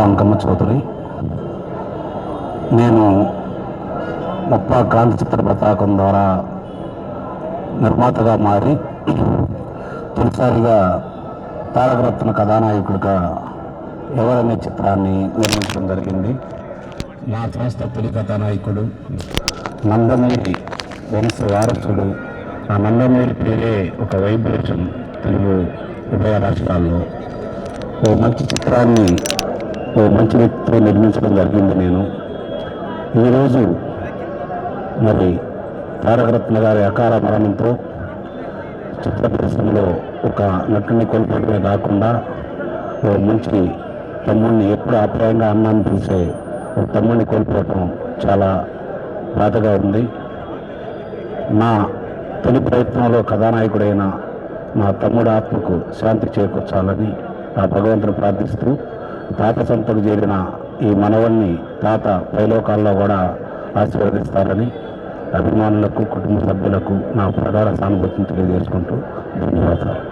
అంకమ్మ చౌదరి. నేను ముప్పా క్రాంతి చిత్ర పతాకం ద్వారా నిర్మాతగా మారి తొలిసారిగా తారకరత్న కథానాయకుడిగా ఎవరనే చిత్రాన్ని నిర్మించడం జరిగింది. మా సంస్థ తొలి కథానాయకుడు నందమూరి వంశ వారసుడు. ఆ నందమూరి పేరే ఒక వైబ్రేషన్ తెలుగు ఉభయ రాష్ట్రాల్లో. ఓ మంచి చిత్రాన్ని ఓ మంచి వ్యక్తితో నిర్మించడం జరిగింది. నేను ఈరోజు మరి తారకరత్న గారి అకాల మరణంతో చిత్ర పరిశ్రమలో ఒక నటుని కోల్పోవడమే కాకుండా ఓ మంచి తమ్ముడిని, ఎప్పుడు ఆప్యాయంగా అన్నాన్ని పిలిచే ఒక తమ్ముడిని కోల్పోవటం చాలా బాధగా ఉంది. నా తొలి ప్రయత్నంలో కథానాయకుడైన నా తమ్ముడు ఆత్మకు శాంతి చేకూర్చాలని ఆ భగవంతుని ప్రార్థిస్తూ, తాత సంతకు చేరిన ఈ మనవణ్ణి తాత పైలోకాల్లో కూడా ఆశీర్వదిస్తారని అభిమానులకు, కుటుంబ సభ్యులకు నా ప్రగాఢ సానుభూతిని తెలియజేసుకుంటూ ధన్యవాదాలు.